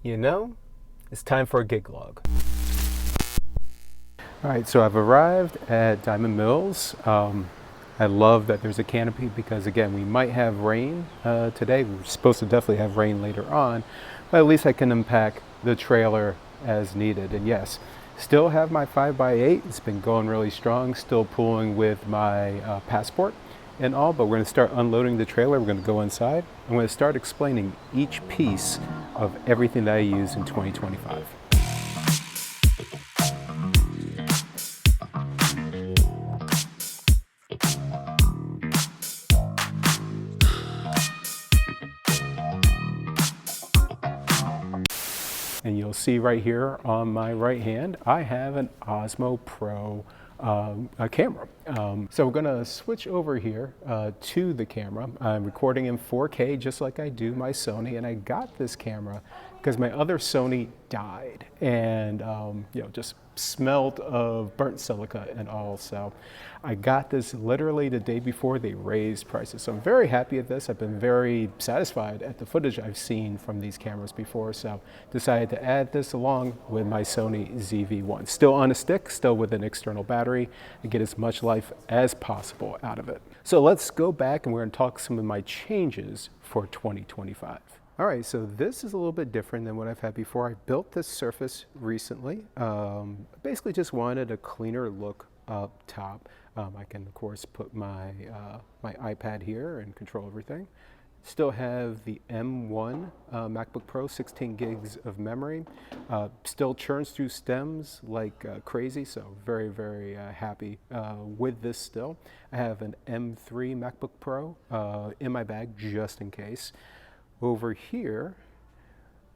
You know, it's time for a gig log. All right, so I've arrived at Diamond Mills. I love that there's a canopy because, again, we might have rain today. We're supposed to definitely have rain later on, but at least I can unpack the trailer as needed. And yes, still have my 5x8. It's been going really strong, still pulling with my passport and all, but we're going to start unloading the trailer. We're going to go inside. I'm going to start explaining each piece of everything that I use in 2025. And you'll see right here on my right hand, I have an Osmo Pro a camera. So we're gonna switch over here to the camera. I'm recording in 4K just like I do my Sony, and I got this camera because my other Sony died and just smelled of burnt silica and all. So I got this literally the day before they raised prices. So I'm very happy at this. I've been very satisfied at the footage I've seen from these cameras before. So decided to add this along with my Sony ZV-1. Still on a stick, still with an external battery, and get as much life as possible out of it. So let's go back and we're gonna talk some of my changes for 2025. All right, so this is a little bit different than what I've had before. I built this surface recently. Basically just wanted a cleaner look up top. I can, of course, put my, my iPad here and control everything. Still have the M1 MacBook Pro, 16 gigs of memory. Still churns through stems like crazy, so very, very happy with this still. I have an M3 MacBook Pro in my bag just in case. Over here,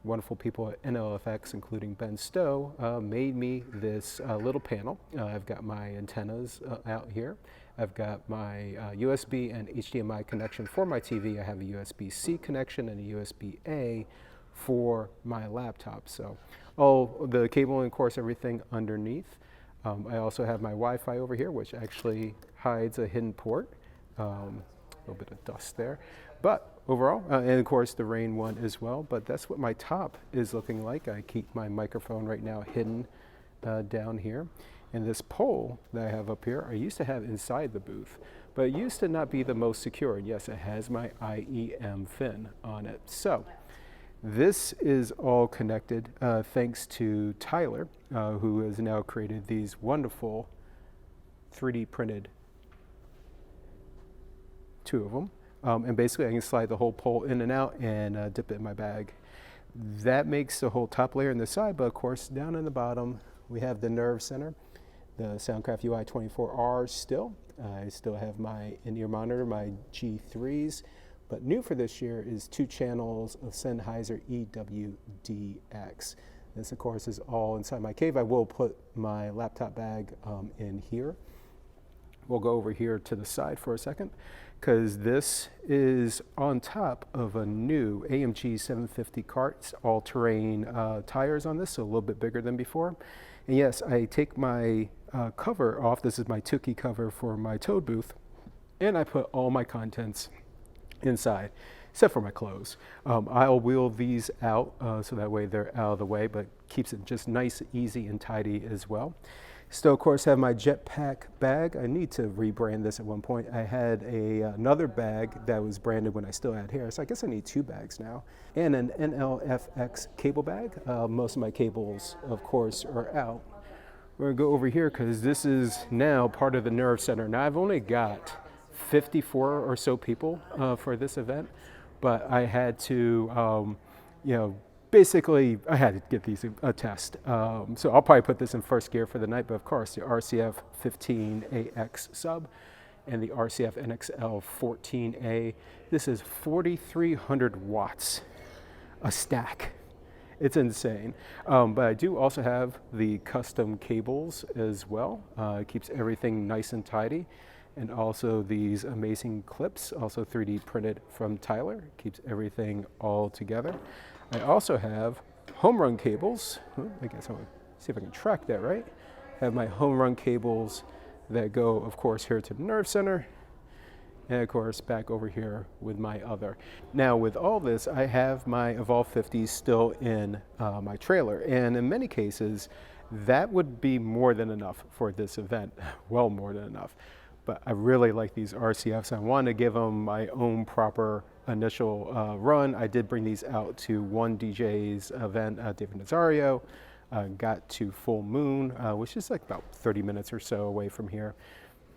wonderful people at NLFX, including Ben Stowe, made me this little panel. I've got my antennas out here. I've got my USB and HDMI connection for my TV. I have a USB-C connection and a USB-A for my laptop. So all the cabling, of course, everything underneath. I also have my Wi-Fi over here, which actually hides a hidden port. A little bit of dust there. But overall, and of course the rain one as well, but that's what my top is looking like. I keep my microphone right now hidden down here. And this pole that I have up here, I used to have inside the booth, but it used to not be the most secure. Yes, it has my IEM fin on it. So this is all connected thanks to Tyler, who has now created these wonderful 3D printed, two of them. And basically I can slide the whole pole in and out and dip it in my bag. That makes the whole top layer in the side, but of course down in the bottom we have the nerve center, the Soundcraft UI 24R still. I still have my in-ear monitor, my G3s, but new for this year is 2 channels of Sennheiser EWDX. This of course is all inside my cave. I will put my laptop bag in here. We'll go over here to the side for a second, because this is on top of a new AMG 750 cart. It's all-terrain tires on this, so a little bit bigger than before. And yes, I take my cover off. This is my Tukey cover for my Toad booth, and I put all my contents inside, except for my clothes. I'll wheel these out so that way they're out of the way, but keeps it just nice, easy, and tidy as well. Still, of course, have my Jetpack bag. I need to rebrand this at one point. I had another bag that was branded when I still had hair, so I guess I need 2 bags now. And an NLFX cable bag. Most of my cables, of course, are out. We're gonna go over here because this is now part of the Nerve Center. Now, I've only got 54 or so people for this event, but I had to, basically, I had to give these a test. So I'll probably put this in first gear for the night, but of course the RCF 15AX sub and the RCF NXL 14A. This is 4,300 watts a stack. It's insane. But I do also have the custom cables as well. It keeps everything nice and tidy. And also these amazing clips, also 3D printed from Tyler. Keeps everything all together. I also have home run cables. I guess I'll see if I can track that right. I have my home run cables that go, of course, here to the Nerve Center. and of course back over here with my other. Now with all this, I have my Evolve 50 still in my trailer, and in many cases that would be more than enough for this event, well more than enough. But I really like these RCFs. I want to give them my own proper initial run. I did bring these out to one DJ's event, David Nazario. Got to Full Moon, which is like about 30 minutes or so away from here.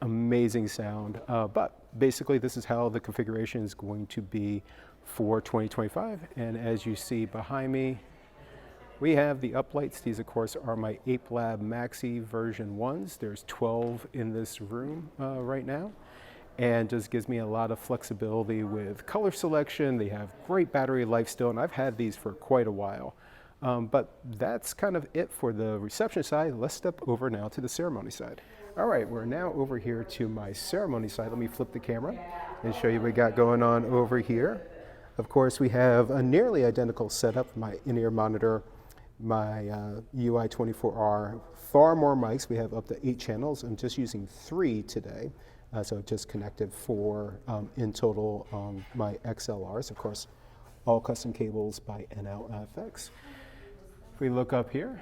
Amazing sound, but basically this is how the configuration is going to be for 2025. And as you see behind me, we have the uplights. These of course are my Ape Lab Maxi version 1s. There's 12 in this room right now, and just gives me a lot of flexibility with color selection. They have great battery life still, and I've had these for quite a while. But that's kind of it for the reception side. Let's step over now to the ceremony side. All right, we're now over here to my ceremony side. Let me flip the camera and show you what we got going on over here. Of course, we have a nearly identical setup, my in-ear monitor, my UI24R, far more mics. We have up to 8 channels. I'm just using 3 today. So I've just connected 4 in total on my XLRs. Of course, all custom cables by NLFX. If we look up here,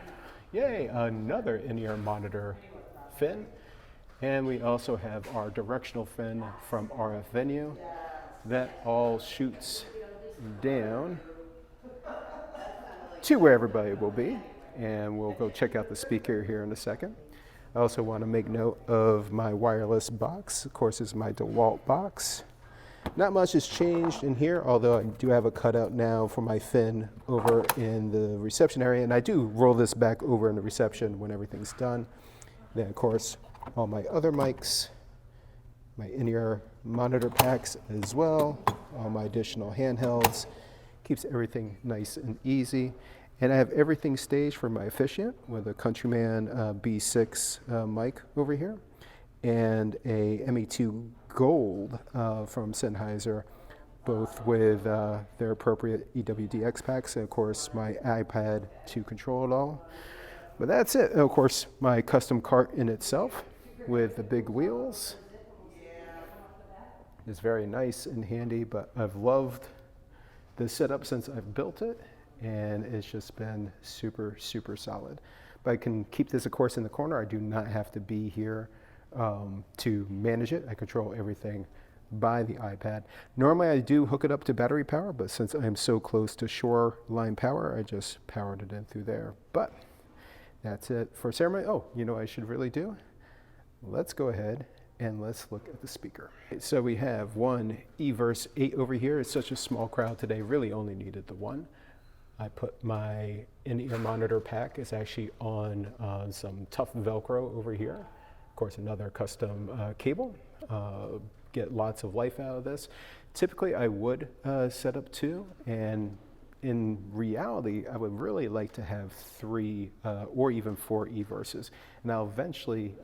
yay, another in-ear monitor fin. And we also have our directional fin from RF Venue. That all shoots down to where everybody will be. And we'll go check out the speaker here in a second. I also want to make note of my wireless box. Of course, it's my DeWalt box. Not much has changed in here, although I do have a cutout now for my fin over in the reception area. And I do roll this back over in the reception when everything's done. Then, of course, all my other mics, my in-ear monitor packs as well, all my additional handhelds. Keeps everything nice and easy. And I have everything staged for my Efficient with a Countryman B6 mic over here and a ME2 Gold from Sennheiser, both with their appropriate EWDX packs, and of course my iPad to control it all. But that's it. And of course, my custom cart in itself with the big wheels is very nice and handy, but I've loved the setup since I've built it, and it's just been super, super solid. But I can keep this, of course, in the corner. I do not have to be here to manage it. I control everything by the iPad. Normally I do hook it up to battery power, but since I'm so close to shoreline power, I just powered it in through there. But that's it for ceremony. Oh, you know what I should really do? Let's go ahead and let's look at the speaker. So we have one eVerse 8 over here. It's such a small crowd today, really only needed the one. I put my in-ear monitor pack. It's actually on some tough Velcro over here. Of course, another custom cable. Get lots of life out of this. Typically, I would set up 2, and in reality, I would really like to have 3 or even 4 eVerses. And I'll eventually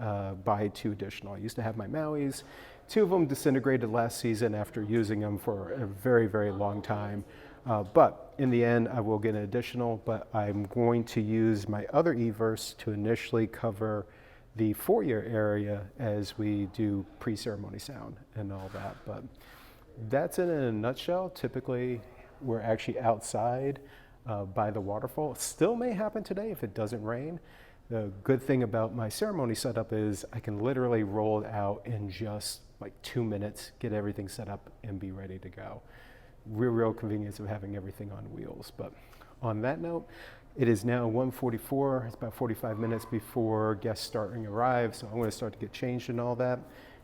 buy 2 additional. I used to have my Mauis. 2 of them disintegrated last season after using them for a very, very long time. But in the end, I will get an additional, but I'm going to use my other eVerse to initially cover the foyer area as we do pre-ceremony sound and all that. But that's it in a nutshell. Typically, we're actually outside by the waterfall. It still may happen today if it doesn't rain. The good thing about my ceremony setup is I can literally roll it out in just like 2 minutes, get everything set up and be ready to go. Real convenience of having everything on wheels. But on that note, it is now 1:44. It's about 45 minutes before guests starting to arrive. So I'm going to start to get changed and all that,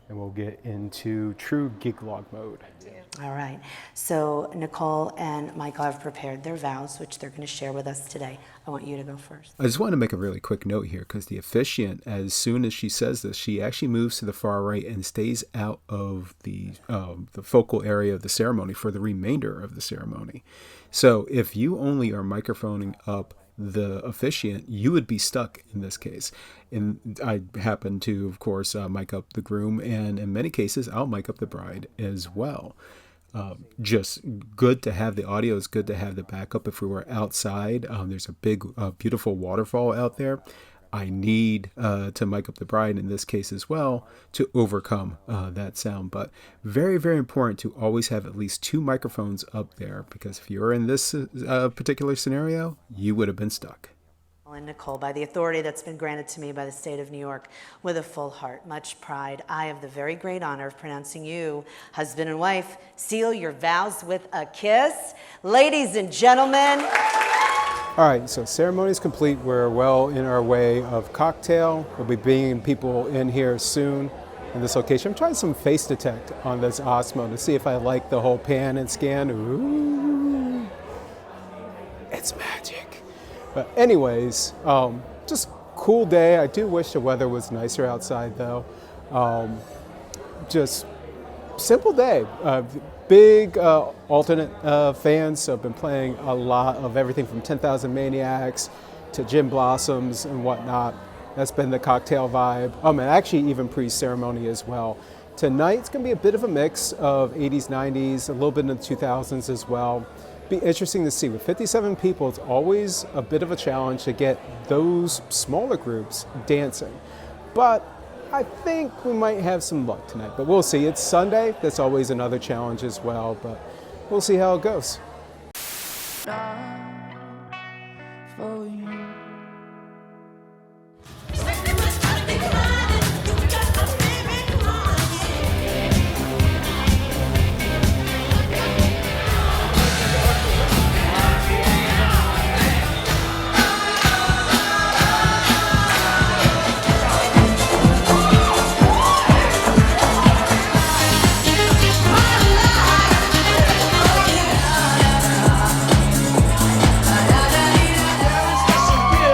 and we'll get into true gig log mode. All right. So Nicole and Michael have prepared their vows, which they're going to share with us today. I want you to go first. I just want to make a really quick note here, because the officiant, as soon as she says this, she actually moves to the far right and stays out of the focal area of the ceremony for the remainder of the ceremony. So if you only are microphoning up the officiant, you would be stuck in this case. And I happen to, of course, mic up the groom, and in many cases, I'll mic up the bride as well. Just good to have the audio. It's good to have the backup if we were outside. There's a big, beautiful waterfall out there. I need to mic up the bride in this case as well to overcome that sound. But very, very important to always have at least 2 microphones up there, because if you're in this particular scenario, you would have been stuck. And Nicole, by the authority that's been granted to me by the state of New York, with a full heart, much pride, I have the very great honor of pronouncing you, husband and wife, seal your vows with a kiss. Ladies and gentlemen. All right, so ceremony is complete. We're well in our way of cocktail. We'll be bringing people in here soon in this location. I'm trying some face detect on this Osmo to see if I like the whole pan and scan. Ooh, it's magic. But anyways, just cool day. I do wish the weather was nicer outside though. Just simple day. Big alternate fans, so I've been playing a lot of everything from 10,000 Maniacs to Gin Blossoms and whatnot. That's been the cocktail vibe. And actually even pre-ceremony as well. Tonight's gonna be a bit of a mix of 80s, 90s, a little bit in the 2000s as well. Be interesting to see. With 57 people, it's always a bit of a challenge to get those smaller groups dancing. But I think we might have some luck tonight, but we'll see. It's Sunday. That's always another challenge as well, but we'll see how it goes. For you. There is just some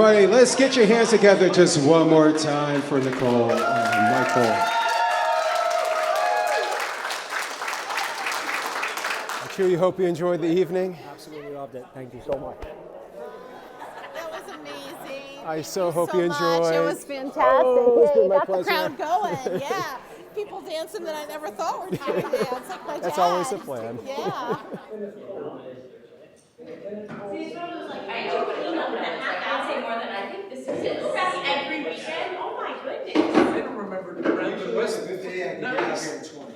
everybody. Let's get your hands together just one more time for Nicole and Michael. I truly hope you enjoyed the evening. Absolutely loved it. Thank you so much. That was amazing. I Thank so hope you much. enjoyed. It was fantastic. Oh, it's been my Got pleasure. the crowd going. Yeah. People dancing that I never thought were doing dance, like my That's dad. always the plan. Yeah. I'd say more than I think this is it. Every weekend. Oh my goodness. I don't remember the good day I can get out here in 20.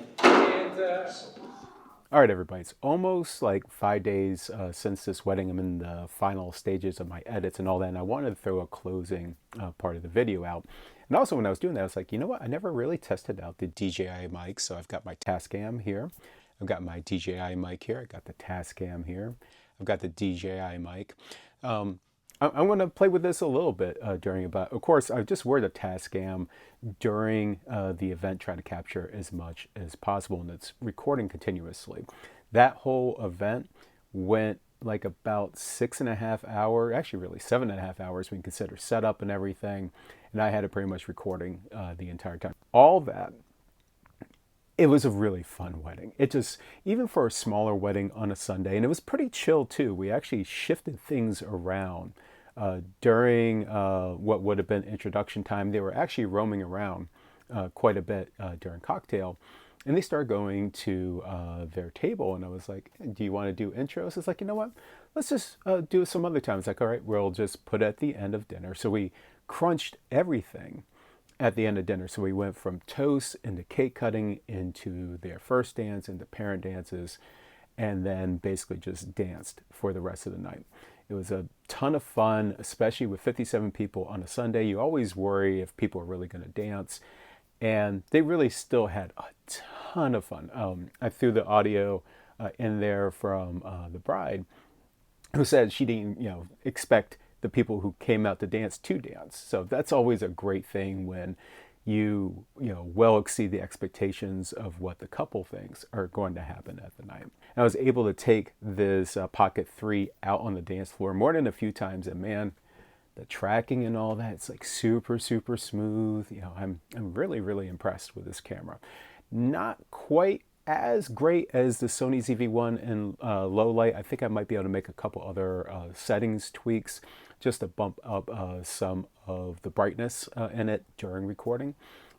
All right, everybody. It's almost like 5 days since this wedding. I'm in the final stages of my edits and all that, and I wanted to throw a closing part of the video out. And also, when I was doing that, I was like, you know what? I never really tested out the DJI mic. So I've got my Tascam here. I've got my DJI mic here. I got the Tascam here. I've got the DJI mic. I'm going to play with this a little bit during about. Of course, I just wear the Tascam during the event, try to capture as much as possible, and it's recording continuously. That whole event went like about 6.5 hours, actually really 7.5 hours when you consider setup and everything, and I had it pretty much recording the entire time. All that. It was a really fun wedding. It just, even for a smaller wedding on a Sunday, and it was pretty chill too. We actually shifted things around during what would have been introduction time. They were actually roaming around quite a bit during cocktail, and they started going to their table, and I was like, hey, do you want to do intros? It's like, you know what? Let's just do it some other time. It's like, all right, we'll just put it at the end of dinner. So we crunched everything at the end of dinner. So we went from toast into cake cutting into their first dance, into parent dances, and then basically just danced for the rest of the night. It was a ton of fun, especially with 57 people on a Sunday. You always worry if people are really going to dance, and they really still had a ton of fun. I threw the audio in there from the bride, who said she didn't, expect the people who came out to dance. So that's always a great thing when you well exceed the expectations of what the couple thinks are going to happen at the night. And I was able to take this Pocket 3 out on the dance floor more than a few times, and man, the tracking and all that, it's like super, super smooth. I'm really, really impressed with this camera. Not quite as great as the Sony ZV-1 in low light. I think I might be able to make a couple other settings tweaks just to bump up some of the brightness in it during recording.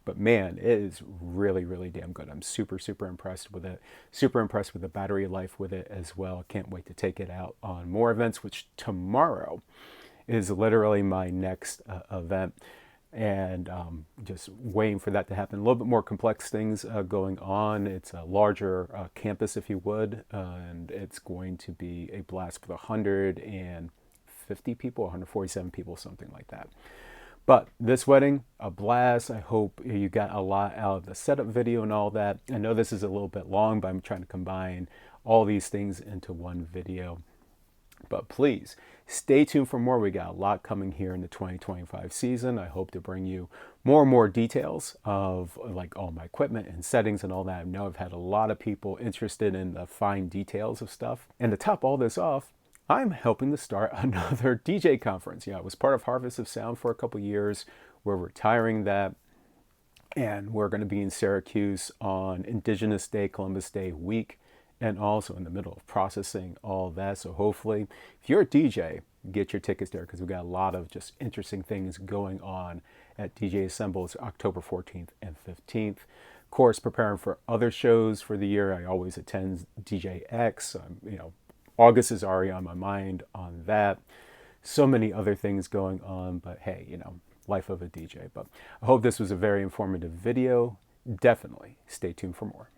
But man, it is really, really damn good. I'm super, super impressed with it. Super impressed with the battery life with it as well. Can't wait to take it out on more events, which tomorrow is literally my next event. And just waiting for that to happen. A little bit more complex things going on. It's a larger campus, if you would, and it's going to be a blast with 150 people, 147 people, something like that. But this wedding, a blast. I hope you got a lot out of the setup video and all that. I know this is a little bit long, but I'm trying to combine all these things into one video. But please stay tuned for more. We got a lot coming here in the 2025 season. I hope to bring you more and more details of like all my equipment and settings and all that. I know I've had a lot of people interested in the fine details of stuff. And to top all this off, I'm helping to start another DJ conference. I was part of Harvest of Sound for a couple years. We're retiring that. And we're going to be in Syracuse on Indigenous Day, Columbus Day week, and also in the middle of processing all that. So hopefully, if you're a DJ, get your tickets there, because we've got a lot of just interesting things going on at DJ Assemble. It's October 14th and 15th. Of course, preparing for other shows for the year. I always attend DJX. August is already on my mind on that. So many other things going on, but hey, life of a DJ. But I hope this was a very informative video. Definitely stay tuned for more.